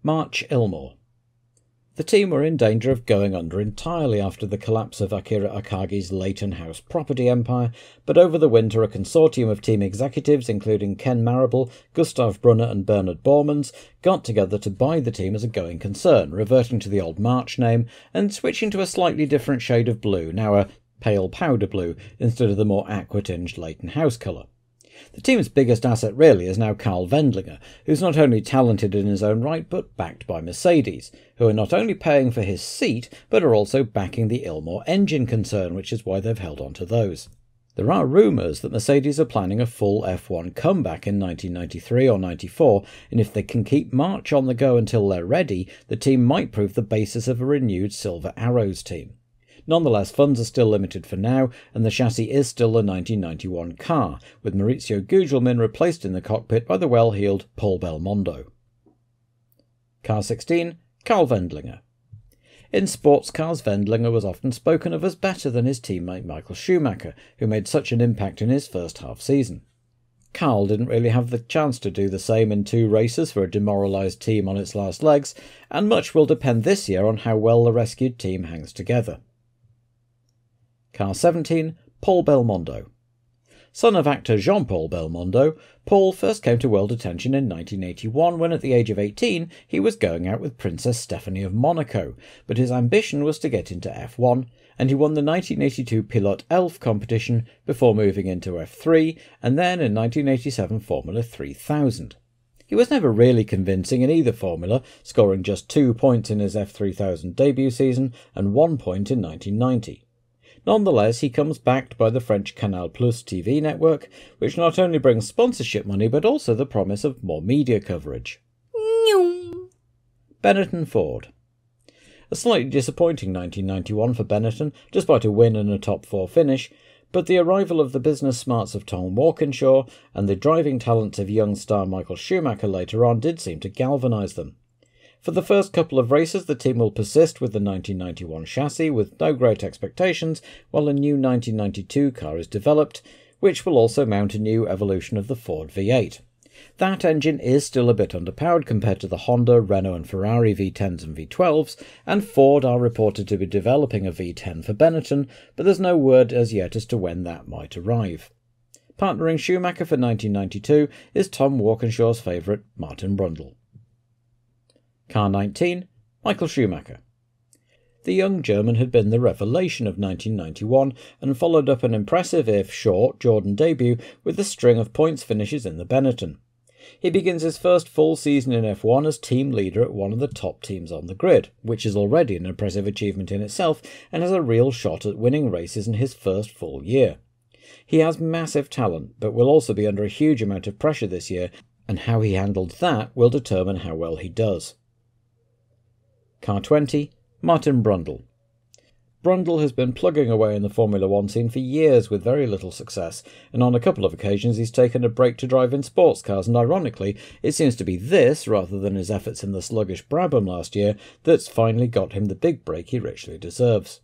March Ilmor. The team were in danger of going under entirely after the collapse of Akira Akagi's Leighton House property empire, but over the winter a consortium of team executives, including Ken Marable, Gustav Brunner and Bernard Bormans, got together to buy the team as a going concern, reverting to the old March name and switching to a slightly different shade of blue, now a pale powder blue, instead of the more aqua-tinged Leighton House colour. The team's biggest asset really is now Karl Wendlinger, who's not only talented in his own right but backed by Mercedes, who are not only paying for his seat but are also backing the Ilmor engine concern, which is why they've held on to those. There are rumours that Mercedes are planning a full F1 comeback in 1993 or 94, and if they can keep March on the go until they're ready, the team might prove the basis of a renewed Silver Arrows team. Nonetheless, funds are still limited for now, and the chassis is still a 1991 car, with Maurizio Gugelmin replaced in the cockpit by the well-heeled Paul Belmondo. Car 16, Karl Wendlinger. In sports cars, Wendlinger was often spoken of as better than his teammate Michael Schumacher, who made such an impact in his first half season. Karl didn't really have the chance to do the same in 2 races for a demoralised team on its last legs, and much will depend this year on how well the rescued team hangs together. Car 17, Paul Belmondo. Son of actor Jean-Paul Belmondo, Paul first came to world attention in 1981 when at the age of 18 he was going out with Princess Stephanie of Monaco, but his ambition was to get into F1, and he won the 1982 Pilote Elf competition before moving into F3 and then in 1987 Formula 3000. He was never really convincing in either formula, scoring just 2 points in his F3000 debut season and 1 point in 1990. Nonetheless, he comes backed by the French Canal Plus TV network, which not only brings sponsorship money but also the promise of more media coverage. Benetton Ford. A slightly disappointing 1991 for Benetton, despite a win and a top 4 finish, but the arrival of the business smarts of Tom Walkinshaw and the driving talents of young star Michael Schumacher later on did seem to galvanise them. For the first couple of races, the team will persist with the 1991 chassis with no great expectations, while a new 1992 car is developed, which will also mount a new evolution of the Ford V8. That engine is still a bit underpowered compared to the Honda, Renault and Ferrari V10s and V12s, and Ford are reported to be developing a V10 for Benetton, but there's no word as yet as to when that might arrive. Partnering Schumacher for 1992 is Tom Walkinshaw's favourite Martin Brundle. Car 19, Michael Schumacher. The young German had been the revelation of 1991 and followed up an impressive, if short, Jordan debut with a string of points finishes in the Benetton. He begins his first full season in F1 as team leader at one of the top teams on the grid, which is already an impressive achievement in itself and has a real shot at winning races in his first full year. He has massive talent, but will also be under a huge amount of pressure this year, and how he handled that will determine how well he does. Car 20, Martin Brundle. Brundle has been plugging away in the Formula 1 scene for years with very little success, and on a couple of occasions he's taken a break to drive in sports cars, and ironically, it seems to be this, rather than his efforts in the sluggish Brabham last year, that's finally got him the big break he richly deserves.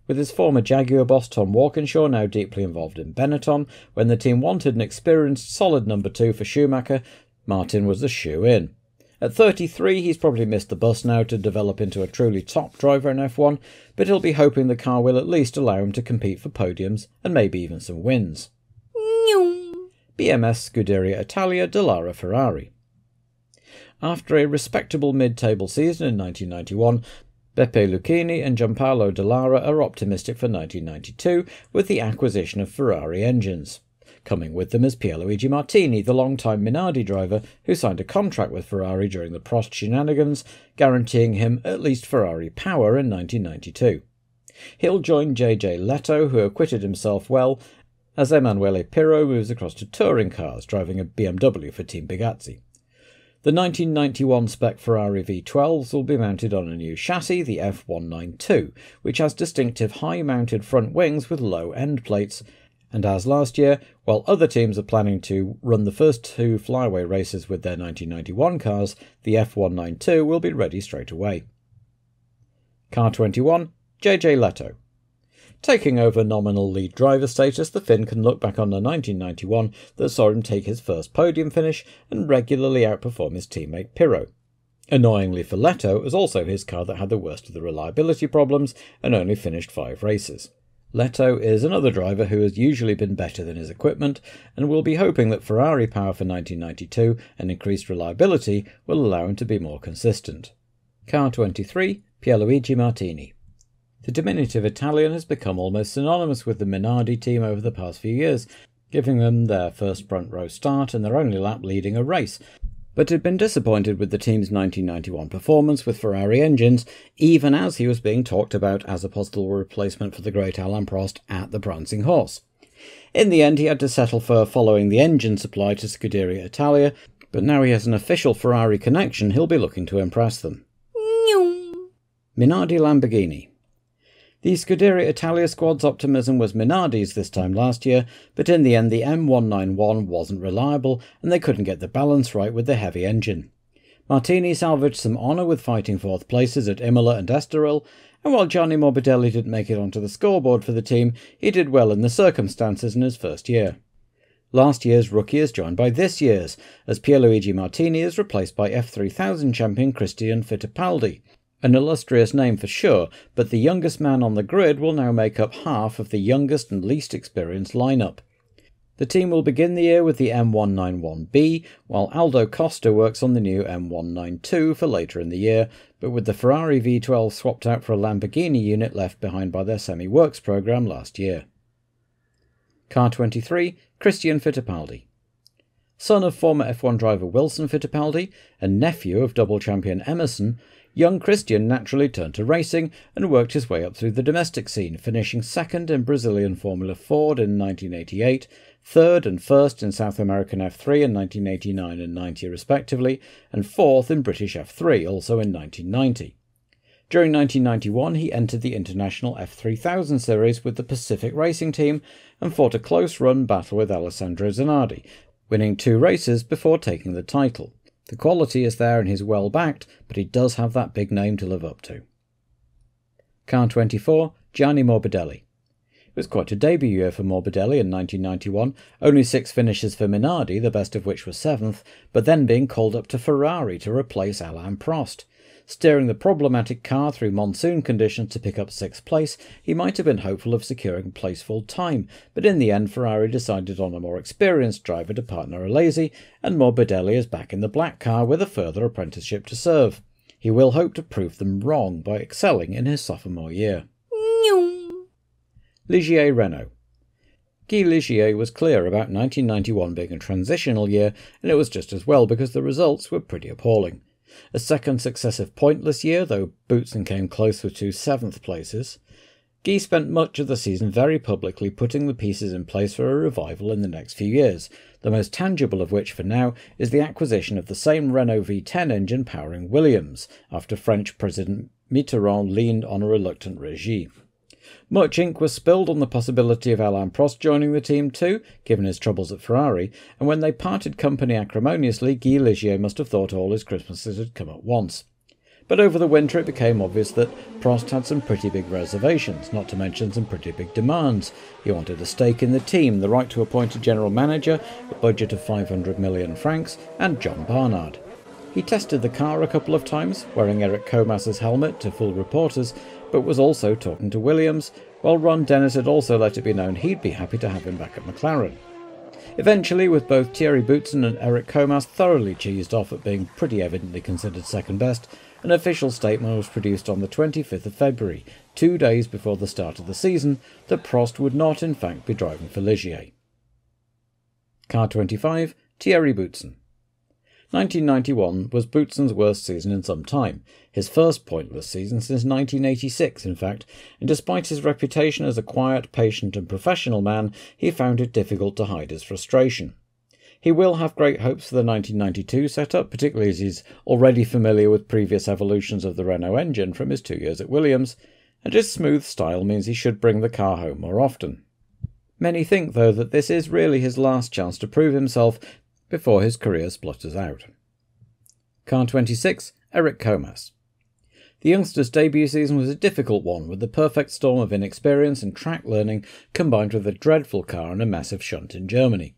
With his former Jaguar boss Tom Walkinshaw now deeply involved in Benetton, when the team wanted an experienced, solid number 2 for Schumacher, Martin was the shoe-in. At 33, he's probably missed the bus now to develop into a truly top driver in F1, but he'll be hoping the car will at least allow him to compete for podiums and maybe even some wins. BMS Scuderia Italia Dallara Ferrari. After a respectable mid-table season in 1991, Beppe Lucchini and Gianpaolo Dallara are optimistic for 1992 with the acquisition of Ferrari engines. Coming with them is Pierluigi Martini, the long-time Minardi driver who signed a contract with Ferrari during the Prost shenanigans, guaranteeing him at least Ferrari power in 1992. He'll join JJ Leto, who acquitted himself well, as Emanuele Pirro moves across to touring cars, driving a BMW for Team Bugatti. The 1991 spec Ferrari V12s will be mounted on a new chassis, the F192, which has distinctive high-mounted front wings with low end plates, and as last year, while other teams are planning to run the first 2 flyaway races with their 1991 cars, the F192 will be ready straight away. Car 21, JJ Leto. Taking over nominal lead driver status, the Finn can look back on the 1991 that saw him take his first podium finish and regularly outperform his teammate Pirro. Annoyingly for Leto, it was also his car that had the worst of the reliability problems and only finished 5 races. Leto is another driver who has usually been better than his equipment, and will be hoping that Ferrari power for 1992 and increased reliability will allow him to be more consistent. Car 23, Pierluigi Martini. The diminutive Italian has become almost synonymous with the Minardi team over the past few years, giving them their first front row start and their only lap leading a race, but had been disappointed with the team's 1991 performance with Ferrari engines, even as he was being talked about as a possible replacement for the great Alain Prost at the Prancing Horse. In the end, he had to settle for following the engine supply to Scuderia Italia, but now he has an official Ferrari connection, he'll be looking to impress them. Minardi Lamborghini. The Scuderia Italia squad's optimism was Minardi's this time last year, but in the end the M191 wasn't reliable and they couldn't get the balance right with the heavy engine. Martini salvaged some honour with fighting 4th places at Imola and Estoril, and while Gianni Morbidelli didn't make it onto the scoreboard for the team, he did well in the circumstances in his first year. Last year's rookie is joined by this year's, as Pierluigi Martini is replaced by F3000 champion Christian Fittipaldi. An illustrious name for sure, but the youngest man on the grid will now make up half of the youngest and least experienced lineup. The team will begin the year with the M191B, while Aldo Costa works on the new M192 for later in the year, but with the Ferrari V12 swapped out for a Lamborghini unit left behind by their semi-works program last year. Car 23, Christian Fittipaldi. Son of former F1 driver Wilson Fittipaldi and nephew of double champion Emerson, young Christian naturally turned to racing and worked his way up through the domestic scene, finishing second in Brazilian Formula Ford in 1988, third and first in South American F3 in 1989 and 90 respectively, and fourth in British F3 also in 1990. During 1991 he entered the International F3000 series with the Pacific Racing Team and fought a close-run battle with Alessandro Zanardi, winning 2 races before taking the title. The quality is there and he's well backed, but he does have that big name to live up to. Car 24, Gianni Morbidelli. It was quite a debut year for Morbidelli in 1991, only 6 finishes for Minardi, the best of which was 7th, but then being called up to Ferrari to replace Alain Prost. Steering the problematic car through monsoon conditions to pick up 6th place, he might have been hopeful of securing place full time, but in the end Ferrari decided on a more experienced driver to partner Alesi, and Morbidelli is back in the black car with a further apprenticeship to serve. He will hope to prove them wrong by excelling in his sophomore year. Ligier Renault. Guy Ligier was clear about 1991 being a transitional year, and it was just as well because the results were pretty appalling. A second successive pointless year, though Boutsen came close with 2 7th places. Guy spent much of the season very publicly putting the pieces in place for a revival in the next few years, the most tangible of which for now is the acquisition of the same Renault V10 engine powering Williams, after French President Mitterrand leaned on a reluctant Régie. Much ink was spilled on the possibility of Alain Prost joining the team too, given his troubles at Ferrari, and when they parted company acrimoniously, Guy Ligier must have thought all his Christmases had come at once. But over the winter it became obvious that Prost had some pretty big reservations, not to mention some pretty big demands. He wanted a stake in the team, the right to appoint a general manager, a budget of 500 million francs, and John Barnard. He tested the car a couple of times, wearing Eric Comas's helmet to fool reporters, but was also talking to Williams, while Ron Dennis had also let it be known he'd be happy to have him back at McLaren. Eventually, with both Thierry Boutsen and Eric Comas thoroughly cheesed off at being pretty evidently considered second best, an official statement was produced on the 25th of February, 2 days before the start of the season, that Prost would not in fact be driving for Ligier. Car 25, Thierry Boutsen. 1991 was Boutsen's worst season in some time, his first pointless season since 1986 in fact, and despite his reputation as a quiet, patient and professional man, he found it difficult to hide his frustration. He will have great hopes for the 1992 setup, particularly as he's already familiar with previous evolutions of the Renault engine from his 2 years at Williams, and his smooth style means he should bring the car home more often. Many think, though, that this is really his last chance to prove himself before his career splutters out. Car 26, Eric Comas. The youngster's debut season was a difficult one, with the perfect storm of inexperience and track learning combined with a dreadful car and a massive shunt in Germany.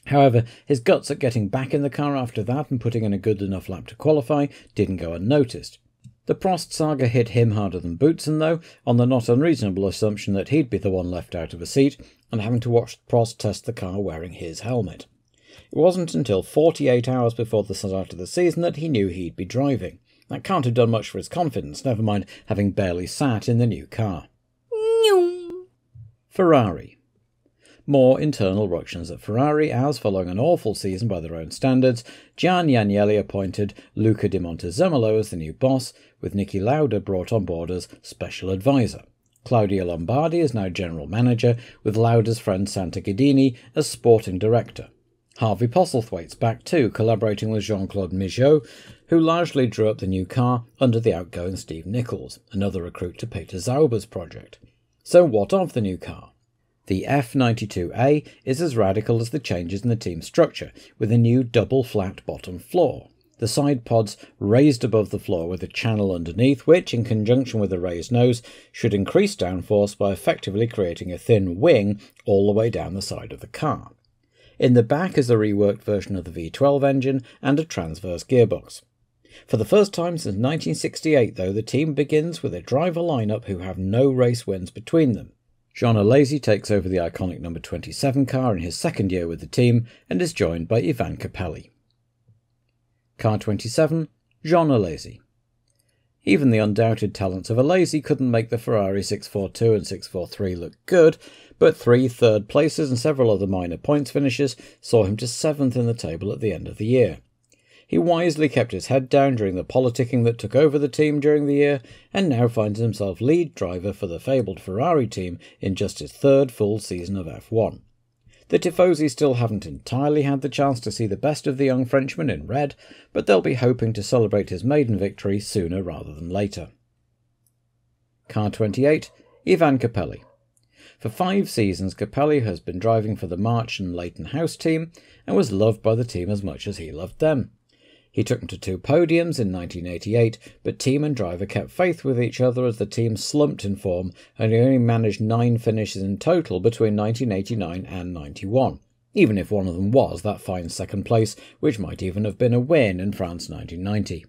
However, his guts at getting back in the car after that and putting in a good enough lap to qualify didn't go unnoticed. The Prost saga hit him harder than Boutsen, though, on the not unreasonable assumption that he'd be the one left out of a seat and having to watch Prost test the car wearing his helmet. It wasn't until 48 hours before the start of the season that he knew he'd be driving. That can't have done much for his confidence, never mind having barely sat in the new car. Ferrari. More internal ructions at Ferrari as, following an awful season by their own standards, Gian Agnelli appointed Luca Di Montezemolo as the new boss, with Niki Lauda brought on board as special advisor. Claudio Lombardi is now general manager, with Lauda's friend Santa Ghidini as sporting director. Harvey Postlethwaite's back too, collaborating with Jean-Claude Migeot, who largely drew up the new car under the outgoing Steve Nichols, another recruit to Peter Zauber's project. So what of the new car? The F92A is as radical as the changes in the team structure, with a new double flat bottom floor. The side pods raised above the floor with a channel underneath, which, in conjunction with a raised nose, should increase downforce by effectively creating a thin wing all the way down the side of the car. In the back is a reworked version of the V12 engine and a transverse gearbox. For the first time since 1968, though, the team begins with a driver lineup who have no race wins between them. Jean Alesi takes over the iconic number 27 car in his second year with the team and is joined by Ivan Capelli. Car 27, Jean Alesi. Even the undoubted talents of Alesi couldn't make the Ferrari 642 and 643 look good, but 3 third places and several other minor points finishes saw him to 7th in the table at the end of the year. He wisely kept his head down during the politicking that took over the team during the year, and now finds himself lead driver for the fabled Ferrari team in just his 3rd full season of F1. The Tifosi still haven't entirely had the chance to see the best of the young Frenchman in red, but they'll be hoping to celebrate his maiden victory sooner rather than later. Car 28, Ivan Capelli. For 5 seasons, Capelli has been driving for the March and Leighton House team, and was loved by the team as much as he loved them. He took them to 2 podiums in 1988, but team and driver kept faith with each other as the team slumped in form, and he only managed 9 finishes in total between 1989 and 91, even if one of them was that fine 2nd place, which might even have been a win in France 1990.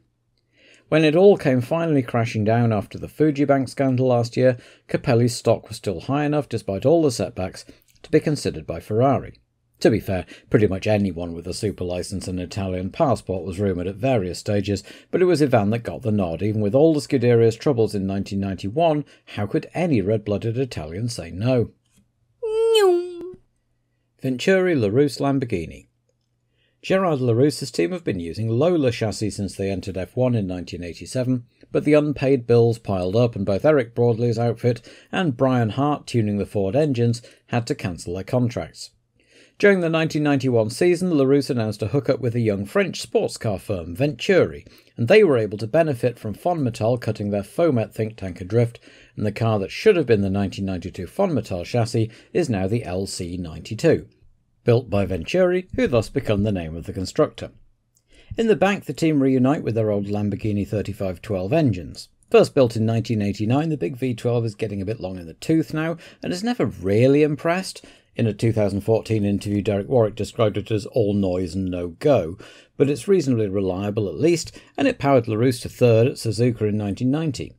When it all came finally crashing down after the Fujibank scandal last year, Capelli's stock was still high enough, despite all the setbacks, to be considered by Ferrari. To be fair, pretty much anyone with a super license and Italian passport was rumoured at various stages, but it was Ivan that got the nod. Even with all the Scuderia's troubles in 1991, how could any red-blooded Italian say no? Venturi LaRousse Lamborghini. Gerard LaRousse's team have been using Lola chassis since they entered F1 in 1987, but the unpaid bills piled up and both Eric Broadley's outfit and Brian Hart tuning the Ford engines had to cancel their contracts. During the 1991 season, LaRousse announced a hookup with a young French sports car firm, Venturi, and they were able to benefit from Fonmetal cutting their Fomet think tank adrift, and the car that should have been the 1992 Fonmetal chassis is now the LC92, built by Venturi, who thus become the name of the constructor. In the back, the team reunite with their old Lamborghini 3512 engines. First built in 1989, the big V12 is getting a bit long in the tooth now, and has never really impressed. In a 2014 interview, Derek Warwick described it as all noise and no go, but it's reasonably reliable at least, and it powered LaRousse to 3rd at Suzuka in 1990.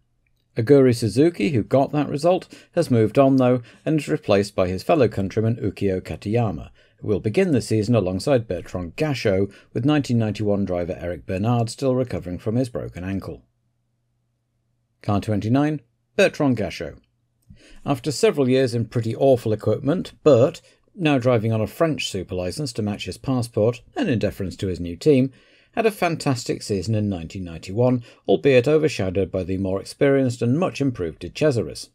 Aguri Suzuki, who got that result, has moved on though, and is replaced by his fellow countryman Ukio Katayama, who will begin the season alongside Bertrand Gachot, with 1991 driver Eric Bernard still recovering from his broken ankle. Car 29, Bertrand Gachot. After several years in pretty awful equipment, Bert, now driving on a French super license to match his passport, and in deference to his new team, had a fantastic season in 1991, albeit overshadowed by the more experienced and much improved De Cesaris.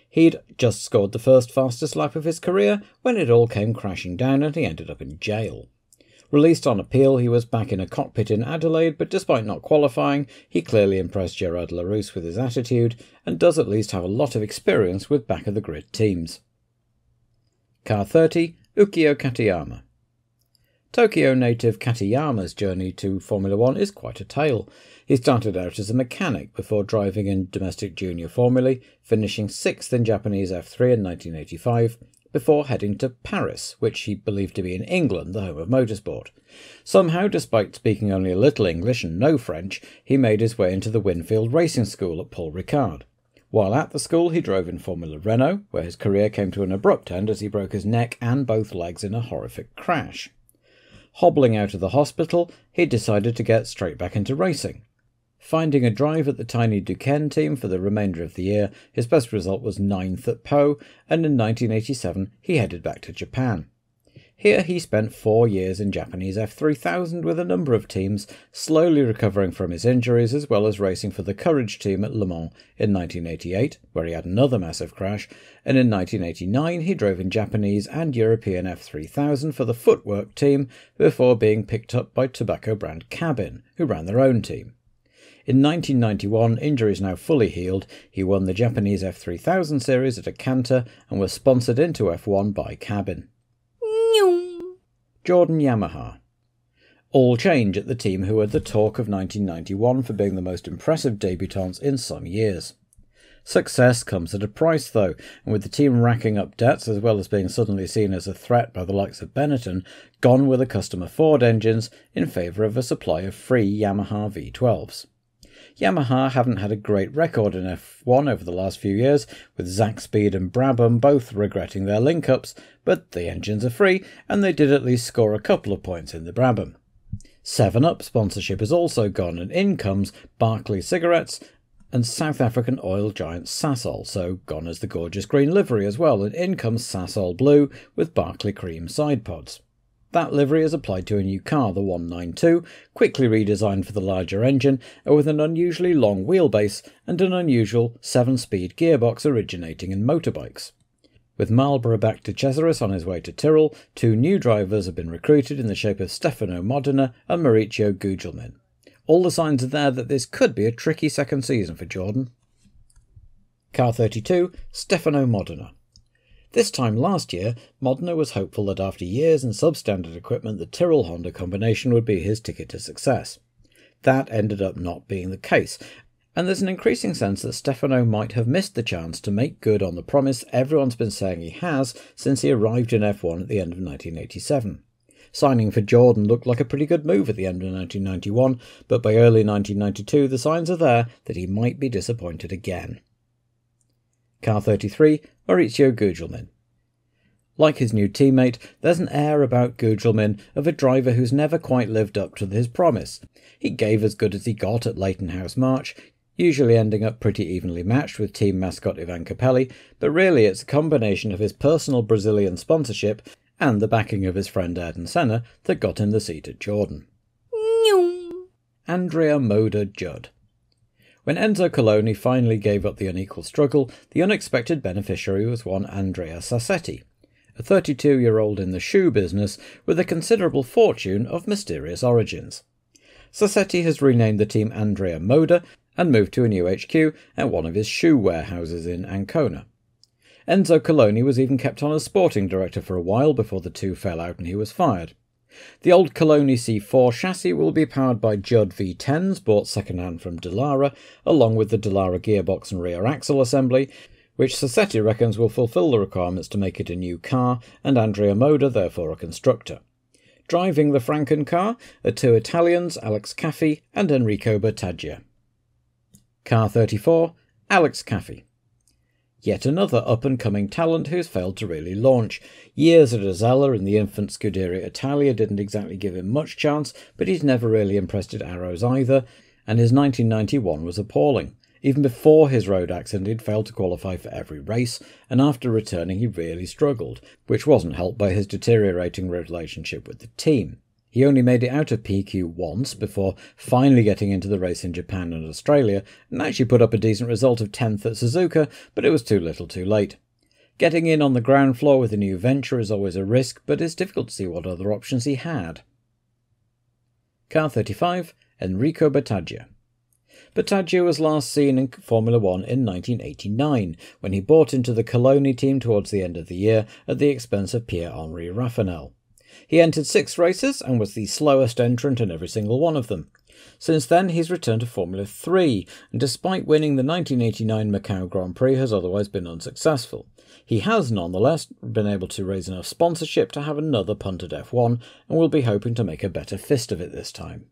He'd just scored the first fastest lap of his career when it all came crashing down and he ended up in jail. Released on appeal, he was back in a cockpit in Adelaide, but despite not qualifying, he clearly impressed Gerard LaRousse with his attitude, and does at least have a lot of experience with back-of-the-grid teams. Car 30, Ukio Katayama. Tokyo native Katayama's journey to Formula One is quite a tale. He started out as a mechanic before driving in domestic junior formulae, finishing 6th in Japanese F3 in 1985, before heading to Paris, which he believed to be in England, the home of motorsport. Somehow, despite speaking only a little English and no French, he made his way into the Winfield Racing School at Paul Ricard. While at the school, he drove in Formula Renault, where his career came to an abrupt end as he broke his neck and both legs in a horrific crash. Hobbling out of the hospital, he decided to get straight back into racing. Finding a drive at the tiny Duquesne team for the remainder of the year, his best result was 9th at Pau, and in 1987 he headed back to Japan. Here he spent 4 years in Japanese F3000 with a number of teams, slowly recovering from his injuries as well as racing for the Courage team at Le Mans in 1988, where he had another massive crash, and in 1989 he drove in Japanese and European F3000 for the Footwork team before being picked up by tobacco brand Cabin, who ran their own team. In 1991, injuries now fully healed, he won the Japanese F3000 series at a canter and was sponsored into F1 by Cabin. Jordan Yamaha. All change at the team who were the talk of 1991 for being the most impressive debutants in some years. Success comes at a price though, and with the team racking up debts as well as being suddenly seen as a threat by the likes of Benetton, gone were the customer Ford engines in favour of a supply of free Yamaha V12s. Yamaha haven't had a great record in F1 over the last few years, with Zack Speed and Brabham both regretting their link-ups, but the engines are free, and they did at least score a couple of points in the Brabham. 7-Up sponsorship is also gone, and in comes Barclay Cigarettes and South African oil giant Sasol, so gone is the gorgeous green livery as well, and in comes Sasol Blue with Barclay Cream side pods. That livery is applied to a new car, the 192, quickly redesigned for the larger engine and with an unusually long wheelbase and an unusual 7-speed gearbox originating in motorbikes. With Marlborough back to Cesaris on his way to Tyrrell, 2 new drivers have been recruited in the shape of Stefano Modena and Maurizio Gugelmin. All the signs are there that this could be a tricky second season for Jordan. Car 32, Stefano Modena. This time last year, Modena was hopeful that after years in substandard equipment the Tyrrell-Honda combination would be his ticket to success. That ended up not being the case, and there's an increasing sense that Stefano might have missed the chance to make good on the promise everyone's been saying he has since he arrived in F1 at the end of 1987. Signing for Jordan looked like a pretty good move at the end of 1991, but by early 1992 the signs are there that he might be disappointed again. Car 33, Maurizio Gugelmin. Like his new teammate, there's an air about Gugelmin of a driver who's never quite lived up to his promise. He gave as good as he got at Leighton House March, usually ending up pretty evenly matched with team mascot Ivan Capelli, but really it's a combination of his personal Brazilian sponsorship and the backing of his friend Ayrton Senna that got him the seat at Jordan. Andrea Moda Judd. When Enzo Coloni finally gave up the unequal struggle, the unexpected beneficiary was one Andrea Sassetti, a 32-year-old in the shoe business with a considerable fortune of mysterious origins. Sassetti has renamed the team Andrea Moda and moved to a new HQ at one of his shoe warehouses in Ancona. Enzo Coloni was even kept on as sporting director for a while before the two fell out and he was fired. The old Coloni C4 chassis will be powered by Judd V10s bought second-hand from Dallara, along with the Dallara gearbox and rear axle assembly, which Sassetti reckons will fulfil the requirements to make it a new car, and Andrea Moda therefore a constructor. Driving the Franken car are 2 Italians, Alex Caffi and Enrico Battaglia. Car 34, Alex Caffi. Yet another up-and-coming talent who's failed to really launch. Years at Azella in the infant Scuderia Italia didn't exactly give him much chance, but he's never really impressed at Arrows either, and his 1991 was appalling. Even before his road accident he'd failed to qualify for every race, and after returning he really struggled, which wasn't helped by his deteriorating relationship with the team. He only made it out of PQ once before finally getting into the race in Japan and Australia, and actually put up a decent result of 10th at Suzuka, but it was too little too late. Getting in on the ground floor with a new venture is always a risk, but it's difficult to see what other options he had. Car 35, Enrico Battaglia. Battaglia was last seen in Formula 1 in 1989, when he bought into the Coloni team towards the end of the year at the expense of Pierre-Henri Raffanel. He entered 6 races and was the slowest entrant in every single one of them. Since then, he's returned to Formula 3, and despite winning the 1989 Macau Grand Prix, has otherwise been unsuccessful. He has nonetheless been able to raise enough sponsorship to have another punt at F1, and will be hoping to make a better fist of it this time.